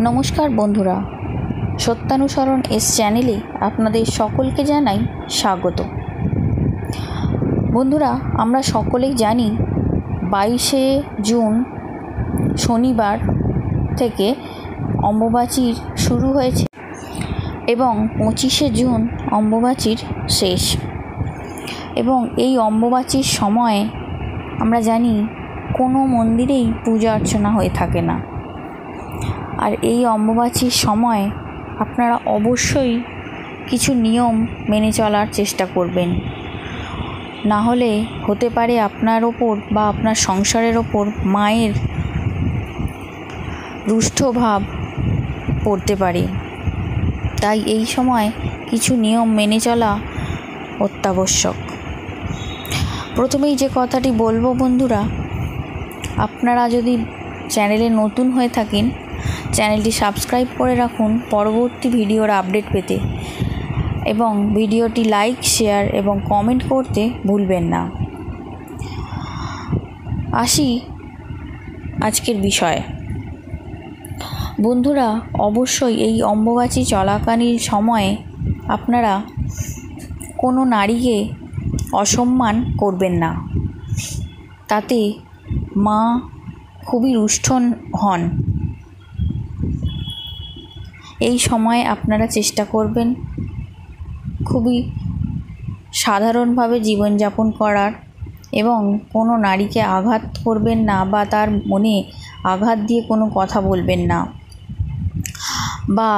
নমস্কার বন্ধুরা, সত্যানুসরণ চ্যানেলে আপনাদের সকলকে জানাই স্বাগত। বন্ধুরা, আমরা সকলেই জানি 22শে জুন শনিবার থেকে অম্বুবাচীর শুরু হয়েছে এবং 25শে জুন অম্বুবাচীর শেষ। এবং এই অম্বুবাচীর সময়ে আমরা জানি কোনো মন্দিরেই পূজা অর্চনা হয়ে থাকে না। আর এই অম্বুবাচীর সময় আপনারা অবশ্যই কিছু নিয়ম মেনে চলার চেষ্টা করবেন, না হলে হতে পারে আপনার ওপর বা আপনার সংসারের ওপর মায়ের রুষ্ট ভাব পড়তে পারে। তাই এই সময় কিছু নিয়ম মেনে চলা অত্যাবশ্যক। প্রথমেই যে কথাটি বলবো বন্ধুরা, আপনারা যদি চ্যানেলে নতুন হয়ে থাকেন চ্যানেলটি সাবস্ক্রাইব করে রাখুন পরবর্তী ভিডিওর আপডেট পেতে, এবং ভিডিওটি লাইক, শেয়ার এবং কমেন্ট করতে ভুলবেন না। আসি আজকের বিষয়ে। বন্ধুরা, অবশ্যই এই অম্বুবাচী চলাকালীন সময়ে আপনারা কোনো নারীকে অসম্মান করবেন না, তাতে মা খুবই রুষ্ট হন। এই সময় আপনারা চেষ্টা করবেন খুবই সাধারণভাবে জীবনযাপন করার, এবং কোনো নারীকে আঘাত করবেন না বা তার মনে আঘাত দিয়ে কোনো কথা বলবেন না, বা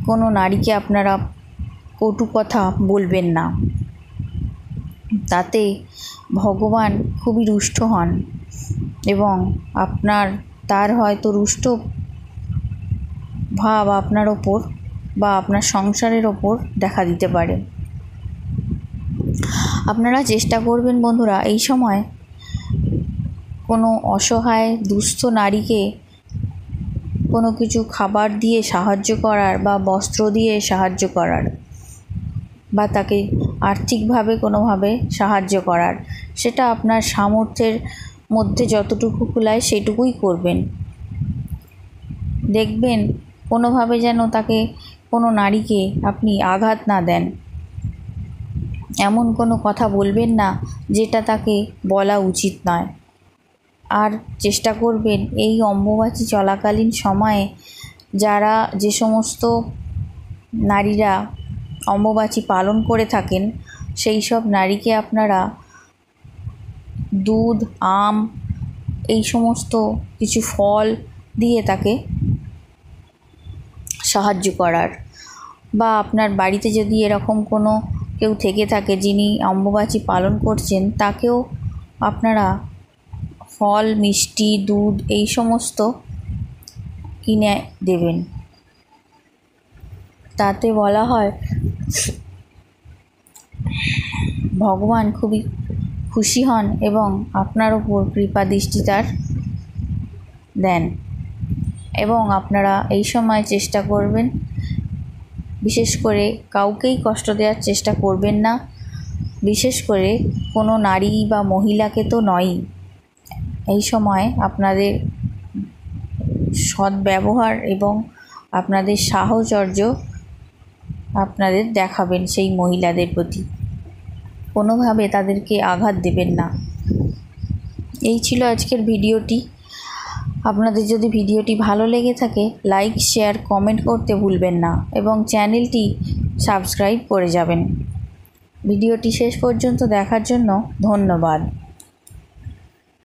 কোনো নারীকে আপনারা কটু কথা বলবেন না। তাতে ভগবান খুবই রুষ্ট হন এবং তার হয়তো রুষ্ট ভাব আপনার ওপর বা আপনার সংসারের ওপর দেখা দিতে পারে। আপনারা চেষ্টা করবেন বন্ধুরা এই সময় কোনো অসহায় দুস্থ নারীকে কোনো কিছু খাবার দিয়ে সাহায্য করার বা বস্ত্র দিয়ে সাহায্য করার, বা তাকে আর্থিকভাবে কোনোভাবে সাহায্য করার। সেটা আপনার সামর্থ্যের মধ্যে যতটুকু কুলায় সেটুকুই করবেন। দেখবেন কোনোভাবে যেন তাকে, কোনো নারীকে আপনি আঘাত না দেন, এমন কোনো কথা বলবেন না যেটা তাকে বলা উচিত নয়। আর চেষ্টা করবেন এই অম্বুবাচী চলাকালীন সময়ে যে সমস্ত নারীরা অম্বুবাচী পালন করে থাকেন সেই সব নারীকে আপনারা দুধ, আম, এই সমস্ত কিছু ফল দিয়ে তাকে সাহায্য করার, বা আপনার বাড়িতে যদি এরকম কোনো কেউ থেকে থাকে যিনি অম্বুবাচী পালন করছেন, তাকেও আপনারা ফল, মিষ্টি, দুধ এই সমস্ত কিনে দেবেন। তাতে বলা হয় ভগবান খুবই খুশি হন এবং আপনার ওপর কৃপা দৃষ্টি তার দেন। এবং আপনারা এই সময় চেষ্টা করবেন বিশেষ করে কাউকেই কষ্ট দেওয়ার চেষ্টা করবেন না, বিশেষ করে কোনো নারী বা মহিলাকে তো নয়ই। এই সময় আপনাদের সদ্ব্যবহার এবং আপনাদের সাহচর্য আপনাদের দেখাবেন সেই মহিলাদের প্রতি, কোনোভাবে তাদেরকে আঘাত দেবেন না। এই ছিল আজকের ভিডিওটি। আপনাদের যদি ভিডিওটি ভালো লেগে থাকে লাইক, শেয়ার, কমেন্ট করতে ভুলবেন না এবং চ্যানেলটি সাবস্ক্রাইব করে যাবেন। ভিডিওটি শেষ পর্যন্ত দেখার জন্য ধন্যবাদ।